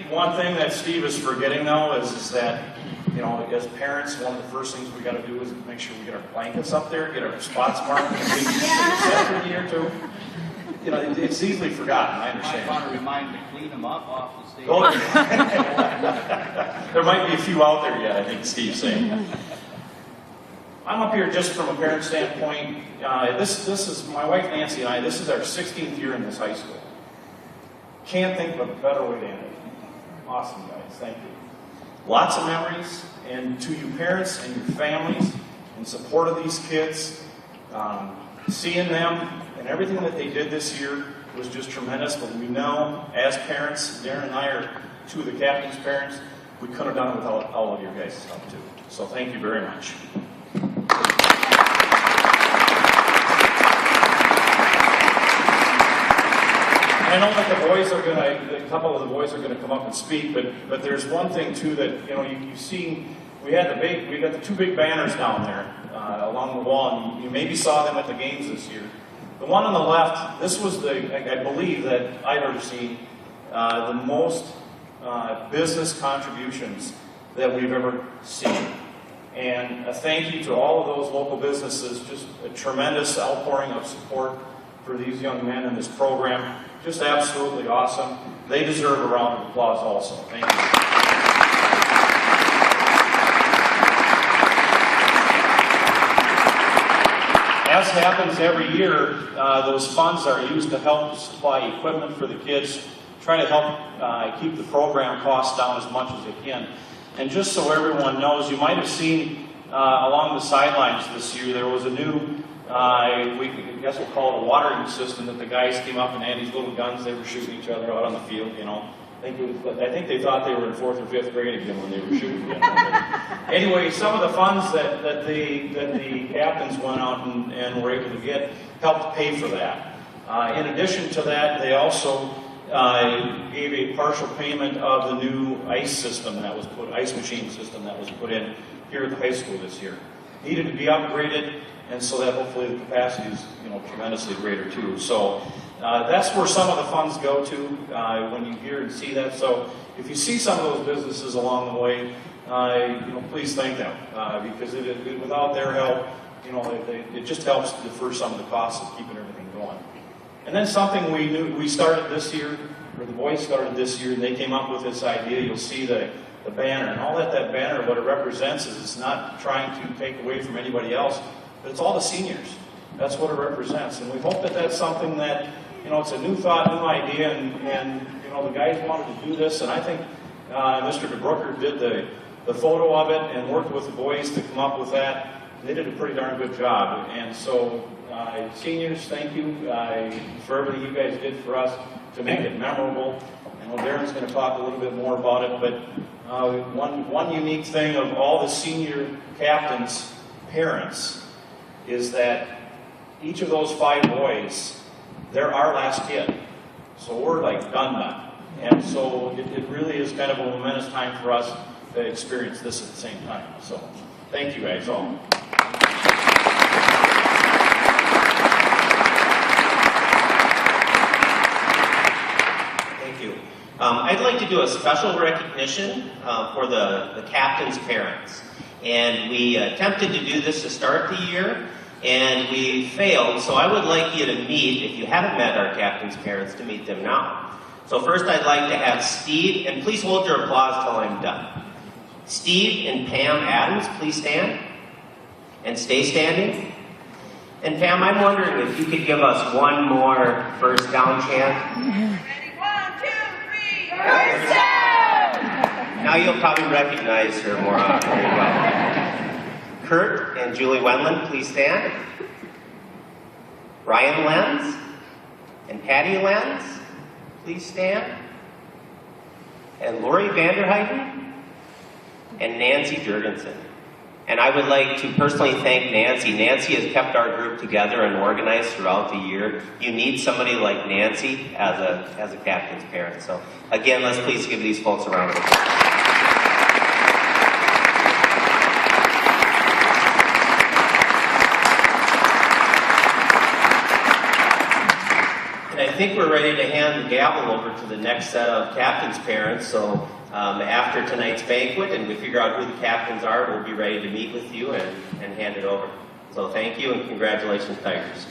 one thing that Steve is forgetting though is that, you know, as parents, one of the first things we got to do is make sure we get our blankets up there, get our spots marked, and we set for the year too. You know, it's easily forgotten. I understand. I want to remind to clean them up off the stage. Oh, there might be a few out there yet, I think Steve's saying. I'm up here just from a parent standpoint. This is my wife Nancy and I. This is our 16th year in this high school. Can't think of a better way to end it. Awesome, guys. Thank you. Lots of memories, and to you parents and your families in support of these kids, seeing them and everything that they did this year was just tremendous. But we know, as parents, Darren and I are two of the captain's parents, we couldn't have done it without all of your guys' help too. So thank you very much. I know that the boys are a couple of the boys are gonna come up and speak, but there's one thing too that, you know, you've seen, we got the two big banners down there along the wall, and you maybe saw them at the games this year. The one on the left, this was I believe that I've ever seen the most business contributions that we've ever seen. And a thank you to all of those local businesses, just a tremendous outpouring of support for these young men in this program. Just absolutely awesome. They deserve a round of applause also. Thank you. As happens every year, those funds are used to help supply equipment for the kids, try to help keep the program costs down as much as they can. And just so everyone knows, you might have seen along the sidelines this year, there was a new, I guess we'll call it a watering system that the guys came up and had these little guns. They were shooting each other out on the field, you know. I think they thought they were in 4th or 5th grade again when they were shooting. You know. Anyway, some of the funds that the captains went out and were able to get helped pay for that. In addition to that, they also gave a partial payment of the new ice machine system that was put in here at the high school this year. Needed to be upgraded, and so that hopefully the capacity is, you know, tremendously greater too. So that's where some of the funds go to when you hear and see that. So if you see some of those businesses along the way, you know, please thank them because without their help, you know, it just helps defer some of the costs of keeping everything going. And then something we started this year, or the boys started this year, and they came up with this idea. You'll see the banner, and all that banner, what it represents is it's not trying to take away from anybody else, but it's all the seniors. That's what it represents, and we hope that that's something that, you know, it's a new thought, new idea, and you know, the guys wanted to do this, and I think Mr. DeBrooker did the photo of it and worked with the boys to come up with that. They did a pretty darn good job, and so seniors, thank you for everything you guys did for us to make it memorable. I know Darren's going to talk a little bit more about it, but one unique thing of all the senior captains' parents is that each of those 5 boys, they're our last kid. So we're like done. And so it really is kind of a momentous time for us to experience this at the same time. So thank you guys all. Thank you. I'd like to do a special recognition for the captain's parents. And we attempted to do this to start the year, and we failed. So I would like you to meet, if you haven't met our captain's parents, to meet them now. So first I'd like to have Steve, and please hold your applause till I'm done. Steve and Pam Adams, please stand. And stay standing. And Pam, I'm wondering if you could give us one more first down chant. Ready, 1, 2, 3, first down! Now you'll probably recognize her more very well. Kurt and Julie Wendland, please stand. Ryan Lenz and Patty Lenz, please stand. And Lori Vanderheiden and Nancy Jurgensen. And I would like to personally thank Nancy. Nancy has kept our group together and organized throughout the year. You need somebody like Nancy as a captain's parent. So again, let's please give these folks a round of applause. And I think we're ready to hand the gavel over to the next set of captains' parents. So after tonight's banquet and we figure out who the captains are, we'll be ready to meet with you and hand it over. So thank you and congratulations, Tigers.